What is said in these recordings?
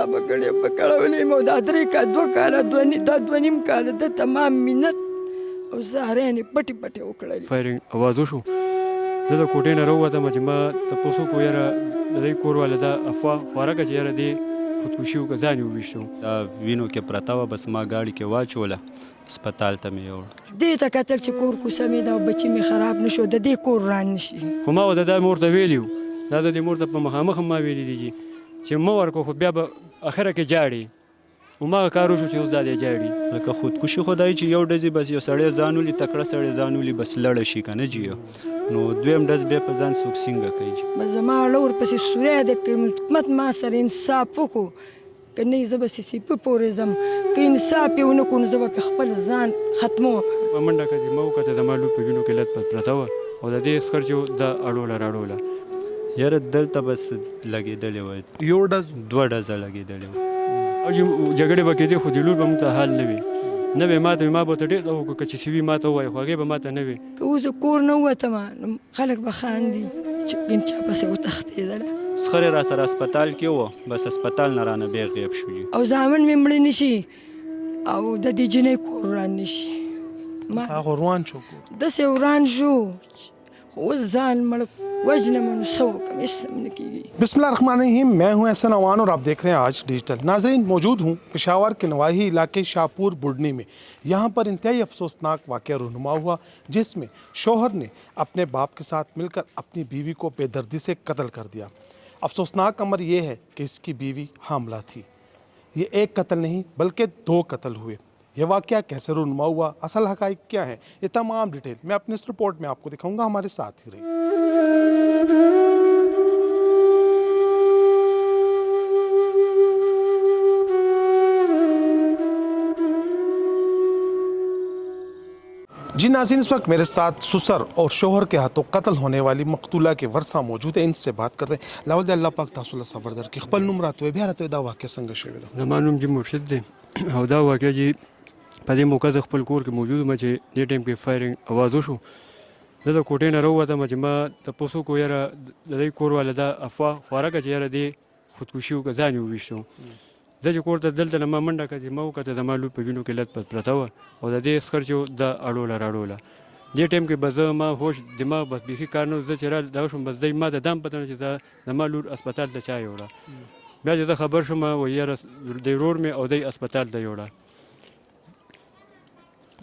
خرابه کړې په کړولې مو دا 2 کاله 2.5 کاله د تمام منت او زهرانې پټې پټې وکړلې. فایرنګ اواز وشو. زه د کوټې نه راووتم چې ما تپوس وکړو یاره د دوی کور والا دا افوا خواره کړه چې یاره دې خودکشي وکړه ځان یې وویشتو. دا وینو کې پرته وه بس ما ګاډي کې واچوله هسپتال ته مې یوړه. دې ته کتل چې کور کوڅه مې ده او بچي مې خراب نه شو د دې کور ران نه شي. خو ما ورته دا مور ته ویلي وو دا د دې مور ته په مخامخ ما ویلي دي چې مه ورکړو خو بیا به اخره کې جاړي هماغه کار وشو چې اوس دا دی جاړي. لکه خودکشي خو دی چې یو ډزې بس یو سړی ځان ولي تکړه سړی ځان ولي بس لړه شي که نه جیو نو دویم ډز بیا په ځان څوک څنګه کوي. بس زما اړه ورپسې سوری دی که حکومت ما سره انصاف وکړو که نه زه به سیسیپي پورې ځم که انصاف یې ونه کړو نو زه به په خپل ځان ختموم. ما منډه کړه چې ما وکتل زما لور په وینو کې لت پت پرته وه او د دې اسخر چې دا اړوله راړوله یاره دلته بس لګېدلې وه یو ډز 2 ډزه لګېدلې وه او چې جګړې به کېدې خو د لور به موږ ته حال نه وي نه به ما ته ما به ورته ډېر وکړو که چې سوي ما ته ووایي خو هغې به ما ته نه وي. که اوس کور نه ووتم نو خلک به خاندي چې کوم چا پسې وتښتېدله. سخر را سره هسپتال کې وه بس هسپتال نه رانه بیا غیب شو جي او زامن مې مړه نه شي او د دې جنۍ کور وران نه شي. هغه روان شو داسې وران شو خو اوس ځان مړ وجنم نو څه وکړم هېڅ هم نه کېږي. बिस्मिल्लाहिर्रहमानिर्रहीम मैं हूं एहसन अवान और आप देख रहे हैं आज डिजिटल. नाज़रीन मौजूद हूं पेशावर के नवाही इलाके शाहपुर बुढ़नी में. यहाँ पर इंतहाई अफसोसनाक वाक़या रूनुमा हुआ जिसमें शोहर ने अपने बाप के साथ मिलकर अपनी बीवी को बेदर्दी से कत्ल कर दिया. अफसोसनाक अमर ये है कि इसकी बीवी हामला थी. ये एक कत्ल नहीं बल्कि 2 कत्ल हुए. ये वाक़या कैसे रूनुमा हुआ असल हक़ाइक़ क्या है ये तमाम डिटेल मैं अपनी इस रिपोर्ट में आपको दिखाऊंगा. हमारे साथ ही रहिए. जी नाज़रीन इस वक्त मेरे साथ ससुर और शोहर के हाथों कत्ल होने वाली मकतूला के वर्षा मौजूद है. इनसे बात करते हैं. लावल अल्लाह पाक तासुल्ला सबर दर की खपल नुम रात बिहार तो दा वाक़या संग शवे दा زما نوم جي مرشد دی او دا واقعه چې په دې موقع زه خپل کور کې موجود وم چې دې ټایم کې فایرنګ اواز وشو. زه د کوټې نه راووتم چې ما تپوس وکړو یاره د دوی کور والا دا افوا خواره کړه چې یاره دې خودکشي وکړه ځان یې وویشتو. زه چې کور ته دلته نه ما منډه کړه چې ما وکتل زما لور په وینو کې لت پت پرته وه او د دې اسخر چې دا اړوله راړوله دې ټایم کې به زه ما هوش دماغ بس بیخي کار نه زه چې را دا شوم بس دی ما ته دام پته نه چې زما لور هسپتال ته چا یوړه. بیا چې زه خبر شوم وایي یاره د ورور مې او دی هسپتال ته یوړه.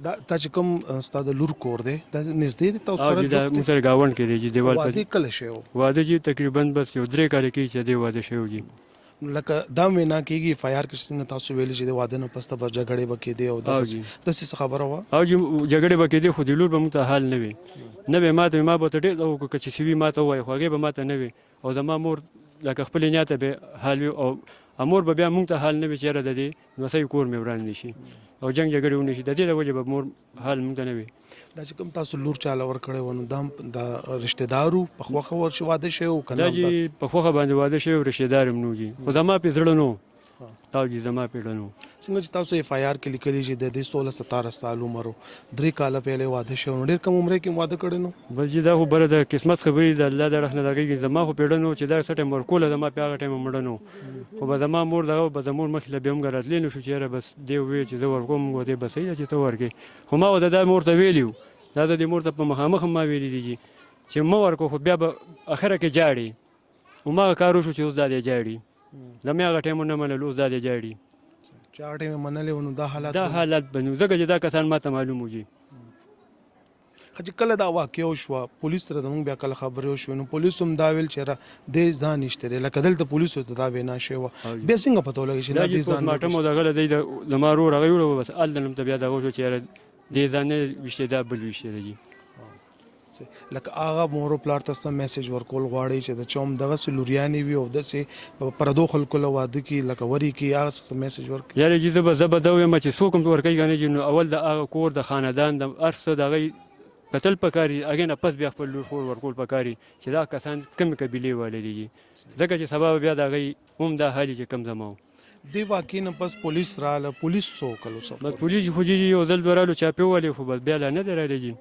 دا چې کوم ستا د لور کور دی دا نږدې دی تاسو سره دا موږ سره ګاونډ کې دی چې دیوال په واده کله شوی و واده چې تقریبا بس یو 3 کاله کې چې دی واده شوی دي. لکه دا وینا کېږي FIR کې څنګه تاسو ویلي چې د واده نه پس ته به جګړې به کېدې او داسې خبره وه او چې جګړې به کېدې خو د لور به موږ ته حال نه وي نه به ما ته ما به ورته ډېر وکړو که چې سوي ما ته ووایي خو هغې به ما ته نه وي او زما مور لکه خپلې نیا ته به حال وي او امور به بیا موږ ته حال نه وي چې یاره د دې نوسۍ کور مې وران نه شي او جنګ جګړې ونه شي د دې له وجې به مور حال موږ ته نه وي. دا چې کوم تاسو لور چاله ورکړی وه نو دا رشته دارو په خوښه واده شوی و که دا چې په خوښه باندې واده شوی و رشته دار هم نه و جي خو زما پې زړه نه و او جي زما پې زړه نه و. څنګه چې تاسو FIR کې لیکلي چې د دې 16-17 سال عمر و 3 کاله پهلې واده شوی نو ډېر کم عمرې کې واده کړی نو بس جي دا خو بره د قسمت خبرې د الله د رحمت نه کېږي زما خو پیړه نه و چې دا څه ټایم ورکوله زما پې هغه ټایم مړه نه و خو به زما مور دغه به زمور مخکې له بیا هم راتلې نه شو چې یاره بس دې وویل چې زه ورکوم موږ ورته بس صحیح ده چې ته ورکړې خو ما ورته دا مور ته ویلي وو دا د دې مور ته په مخامخ هم ما ویلي دي چې مه ورکړو خو بیا به اخره کې جاړي هماغه کار وشو چې اوس دا دی جاړي د مې هغه ټایم ونه منل اوس دا دی جاړي چې هغه ټایم یې منلی و نو دا حالات به نو ځکه چې دا کسان ما ته معلوم وو جي. چې کله دا واقع وشوه پولیس سره زموږ بیا کله خبرې وشوې نو پولیسو هم دا ویل چې یاره دې ځان ایستی دی لکه دلته پولیسو ته دا وینا شوې وه بیا څنګه پته ولګي چې دا دې ځان پوسټمارټم او دغه له دی زما ورور هغه ویوړه بس هلته نوم ته بیا دغه وشو چې یاره دې ځان نه ویشتی دا بل ویشتی دی جي. لکه هغه مور او پلار ته څه میسج ورکول غواړي چې د چوم دغسې لوریانې وي او داسې پردو خلکو له واده کې لکه وري کې هغه څه میسج ورکړي. یاره جي زه به دا ویم چې څوک هم ورکوي که نه جي نو اول د هغه کور د خاندان د هر څه د هغوی کتل پکار دي هغې نه پس بیا خپل لور خور ورکول پکار دي چې دا کسان کومې قبیلې والي دي ځکه چې سبا بیا د هغوی هم دا حال چې کم زما و. دې واقعې نه پس پولیس راغله پولیس څه وکړل بس پولیس خو جي یو ځل دوه رالو چاپې ووهلې خو بس بیا لا نه دی راغلی جي.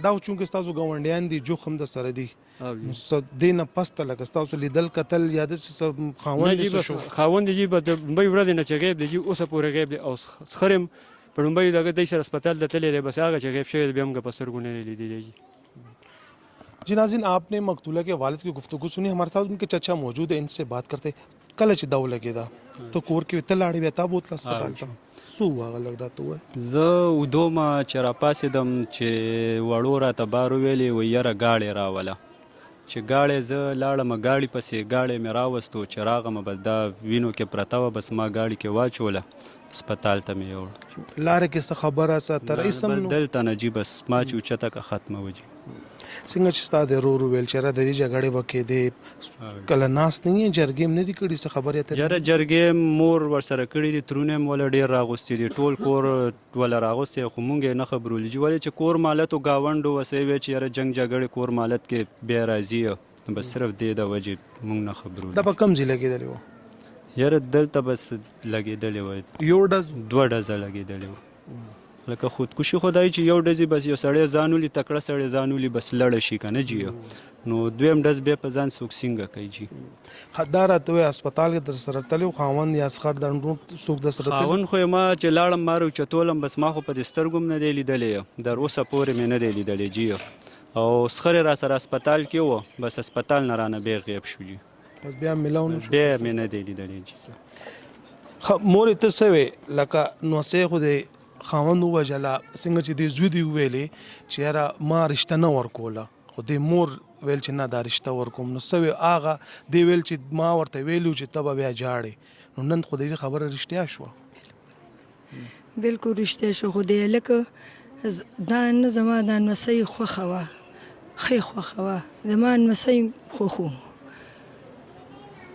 دا چونکې ستاسو ګاونډیان دي جوخ هم د سره دي او جی. نو څه دې نه پسته لکه ستاسو لیدل کتل یا داسې څه خاوند نه جی دې څه بس شو خاوند جی به د لومبۍ ورځې نه چې غیب دی جی اوسه پورې غیب دی او سخرم په لومبۍ دغه دی سره اسپتال ته تللی دی بس هغه چې غیب شوی دی بیا هم په سترګو نه لیدلی جی. जी नाज़रीन, आपने मकतूला के वालिद की गुफ्तगू सुनी. हमारे साथ उनके चचा मौजूद है, इनसे बात करते. कल च दाव लगे था तो कोर के तलाड़ी बेता बोतल अस्पताल था सो हुआ लग रहा तो زه ودومه چې راپاسېدم چې وړو راته بار وویلې وایي یاره ګاډی راوله چې ګاډی زه لاړم ګاډي پسې ګاډی مې راوستو چې راغمه بس دا وینو کې پرته وه بس ما ګاډي کې واچوله اسپتال ته مې یوړ लारे के खबर सा तर इसम بل دلته نه جي بس ما چې اوچته که ختمه وجي څنګه چې ستا د رو ویل چې را د دې جګړې وکې دې کله ناس نه یې جرګې نه دي کړي څه خبرې ته یاره جرګې مور ورسره کړي دي ترونه مې وله ډېر راغوستي دي ټول کور وله راغوستی خو مونږ یې نه خبرولي چې ولې چې کور مالت و ګاونډ وسې وی چې یاره جنګ جګړې کور مالت کې بیا راځي نو بس صرف دې د وجې مونږ نه خبرولي دا په کم ځای لګېدلی وو یاره دلته بس لګېدلې وای یو ډز 2 ډزه لګېدلې وو لکه خودکشي خو دای چې یو ډزې بس یو سړی ځانولي تکړه سړی ځانولي بس لړه شي که نه جي نو دویم ډز بیا په ځان څوک څنګه کوي جي خدار ته هسپتال کې در سره تلو خاوند یا اسخر در څوک در سره خاوند خو ما چې لاړم ما راوچتولم بس ما خو په دې سترګو هم نه دی لیدلی در اوسه پورې مې نه دی لیدلی جي او سخر را سره اسپتال کې و بس اسپتال نه رانه بیا غیب شو جي بس بیا ملاو نه شو بیا مې نه دی لیدلی جي مور ته سوي لکه نو سه خو دې خاوند وجلا څنګه چې دې زوی دی ویلې چې یاره ما رشته نه ورکوله خو دې مور ویل چې نه دا رشته ورکوم نو سوي هغه دې ویل چې ما ورته ویلو چې ته به بیا جاړې نو نن خو دې خبره رښتیا شوه بالکل رښتیا شو خو دې لکه دا نه زما دا نمسۍ خوښه وه ښې خوښه وه زما نمسۍ خوښ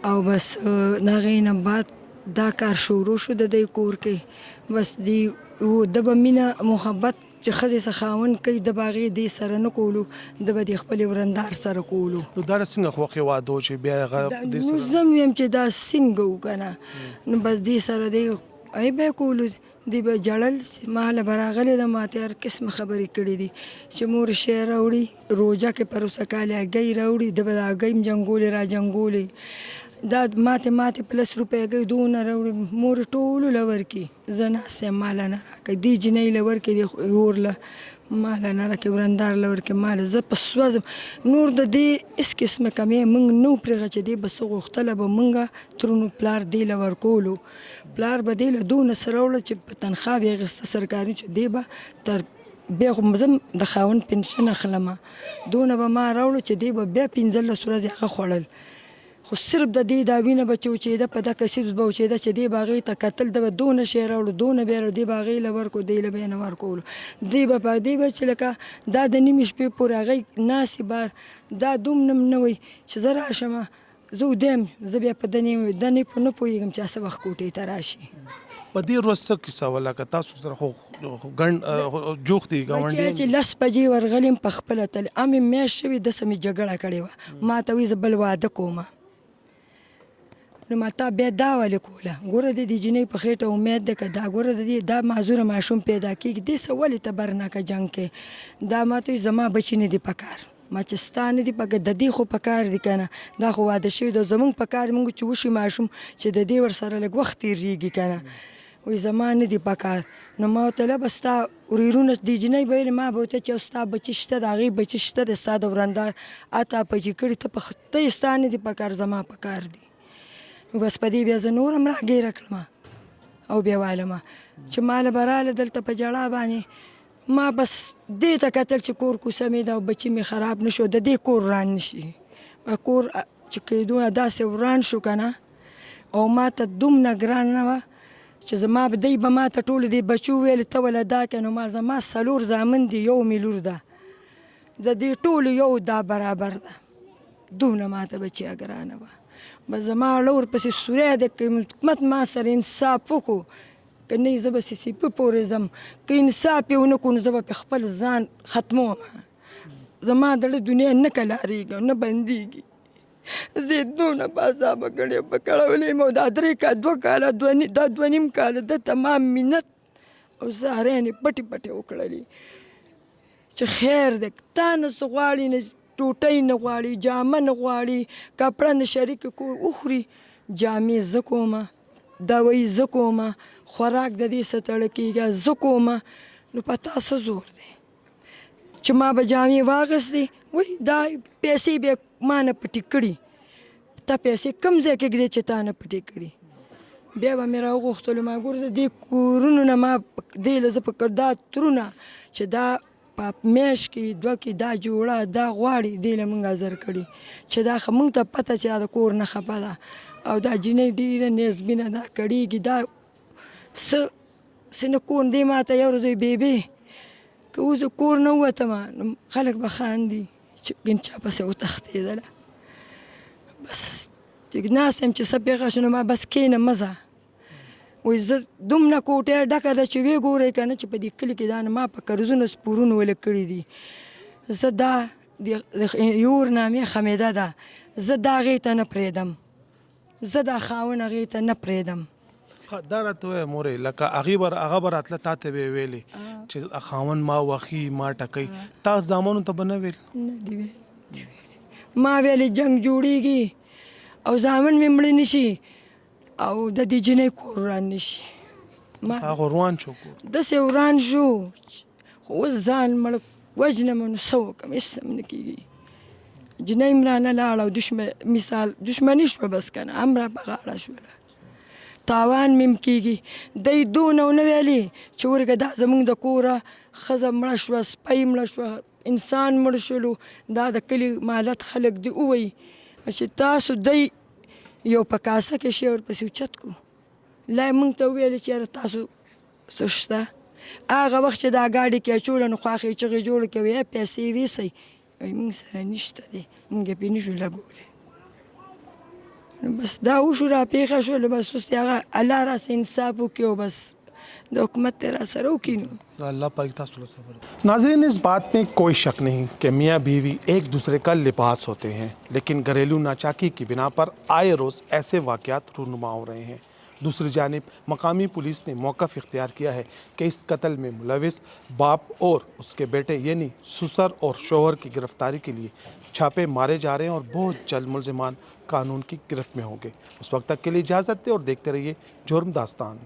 او بس د هغې نه بعد دا کار شروع شو د دې کور کې بس دی د به مینه محبت چې ښځې څه خاوند کوي د به هغې دې سره نه کولو د به د خپلې ورندار سره کولو نو دا څنګه خوښې واده و چې بیا هغه دې نو سره زه هم ویم چې دا څنګه و که نه نو بس دې سره دی ای به یې کولو دی به جړل ما له به راغلې ده ما ته هر قسمه خبرې کړي دي چې مور شی راوړي روژه کې پروسه کالې هګۍ راوړي د به د هګۍ هم جنګولې را جنګولې دا ماته پلس روپۍ هګۍ دونه راوړي مور ټولو له ورکړي زه ناست یم ماله نه راکړي دې جینۍ له ورکړي دې اور له ماله نه راکړي ورندار له ورکړي ماله زه په سوځم نور د دې هېڅ قسمه کمې موږ نه و پرېږه چې دې به څه غوښتله به موږ ترونو پلار دې له ورکولو پلار به دې له دونه څه راوړه چې په تنخوا به یې اخېسته سرکاري چې دې به تر بیا خو زه د خاوند پنشن اخلمه دونه به ما راوړو چې دې به بیا 15 ورځې هغه خوړل خو صرف د دې دا وینه به چې وچېده په دغه کسیب به وچېده چې دې به هغې ته کتل ده به دونه شی راوړو دونه به یې راوړو دې به هغې له ورکړو دې له به یې نه ورکولو دې به په دې به چې لکه دا د نیمې شپې پورې هغې ناستې بار دا دومره نه وی چې زه راشم زه ودیم زه بیا په دنې په نه پوهېږم چې څه وخت کوټې ته راشي په دې ورځ څه کیسه وه لکه تاسو سره خو ګڼ جوخ دي ګاونډي چې 10 بجې ورغلم په خپله تلې امې میاشت شوې دسه مې جګړه کړې وه ما ته وایي زه بل واده کومه نو ما تا بیا دا ولې کوله ګوره د دې جینۍ په خېټه امید ده که دا ګوره د دې دا معذوره ماشوم پیدا کېږي دې څه ولې ته برناکه جنګ کې دا ما ته وایي زما بچي نه دي پکار ما چې ستا نه دي پکار د دې خو پکار دي که نه دا خو واده شوي ده زموږ پکار موږ چې وشي ماشوم چې د دې ورسره لږ وخت تېرېږي که نه وایي زما نه دي پکار نو ما ورته ویله به ستا ورېرونه دې جینۍ به ویلې ما به ورته چې ستا بچي شته د هغې بچي شته د ستا د ورندار اته پچې کړي ته یې ستا نه دي پکار زما پکار دي بس په دې بیا زه نور هم راګیره کړم او بیا وایلم چې ما له به راله دلته په ژړا باندې ما بس دې ته کتل چې کور کوڅه مې ده او بچي مې خراب نه شو د دې کور وران نه شي کور چې کېدونه داسې وران شو که نه او ما ته دومره ګران نه وه چې زما به دی به ما ته ټولو دې بچو ویل ته وله دا که نو ما زما 4 زامن دي یو مې لور ده د دې ټولو یو دا برابر ده دومره ما ته بچیه ګرانه وه بس زما لور پسې سوری د حکومت ما سره انصاف وکړو که نه زه به سیسیپي پورې ځم که انصاف یې ونه کړو نو زه به پې خپل ځان ختموم زما دړه دنیا نه کلارېږي نه بندېږي زه یې دونه بازابه کړې په کړولې یم او دا 3 کاله 2 کاله دا 2.5 کاله ده تمام منت او زاریانې پټې پټې وکړلې چې خیر دی تا نه څه غواړي نه ټوټۍ نه غواړي جامه نه غواړي کپړه نه شریک کور وخوري جامې زه کومه دوایي زه کومه خوراک د دې څه تړه کېږي زه کومه نو په تا څه زور دی چې ما به جامې واغستې وای دا پیسې بیا ما نه پټې کړي تا پیسې کوم ځای کې ږدې چې تا نه پټې کړي بیا به مې راوغوښتلو ما ګوره د دې کورونو نه ما دې له زه په دا ترونه چې دا په میاشت کې دوه کې دا جوړه دا غواړي دې له موږ حاضر کړي چې دا موږ ته پته چې د کور نه خفه ده او دا جینۍ ډېره نیزبینه ده کړېږي دا څه نه کور دی ما ته یو ورځ وایي بیبې که اوس کور نه ووتمه نو خلک به خاندي چې ګین چا پسې وتښتېدله بس چې ناست یم چې څه پېښه شو نو ما بس کښېنه مه ځه وایي زه دومره کوټه ډکه ده چې ویې ګورئ که نه چې په دې کلي کې دا نه ما په قرضونو سپورونه وله کړي دي زه دا د یور نامې خمیده ده زه دا هغې ته نه پرېږدم زه دا خاوند هغې ته نه پرېږدم دا راته وایه مورې لکه هغه به راتله تا ته به یې ویلې چې خاوند ما وخي ما ټکوي تا زامنو ته به نه ویل نه دي ویلي ما ویلې جنګ جوړېږي او زامن مې مړه نه شي او د دې جنۍ کور وران نه شي هغه روان شو کور داسې وران شو خو اوس ځان مړ وژنم نو څه وکړم هېڅ هم نه کېږي جنۍ م رانه لاړه او مثال دشمني شوه بس که نه هم را په غاړه شوله تاوان مې هم کېږي دی دونه ونه ویلې چې ورګه دا زموږ د کوره ښځه مړه شوه سپی مړه شوه انسان مړ شولو دا د کلي مالت خلک دي ووایي چې تاسو دی یو په کاسه کې شی ورپسې اوچت کو لا یې موږ ته وویلې چې یاره تاسو څه شته هغه وخت چې دا ګاډي کې اچوله نو خواښې چغې جوړې کوي پیسې ویسئ وایي موږ سره نشته دی موږ یې پرې نشو لګولی نو بس دا وشو را پیښه شوله بس اوس هغه الله راسه انصاف وکړي او بس د حکومت ته را سره وکړي نو अल्लाह पाक तासुल सबर। नाज़रीन, इस बात में कोई शक नहीं कि मियाँ बीवी एक दूसरे का लिबास होते हैं, लेकिन घरेलू नाचाकी की बिना पर आए रोज़ ऐसे वाक़यात रूनुमा हो रहे हैं। दूसरी जानिब मकामी पुलिस ने मौक़िफ़ इख्तियार किया है कि इस कत्ल में मुलविस बाप और उसके बेटे यानी ससुर और शोहर की गिरफ़्तारी के लिए छापे मारे जा रहे हैं और बहुत जल्द मुलज़िमान कानून की गिरफ्त में होंगे। उस वक्त तक के लिए इजाज़त दें और देखते रहिए जुर्म दास्तान।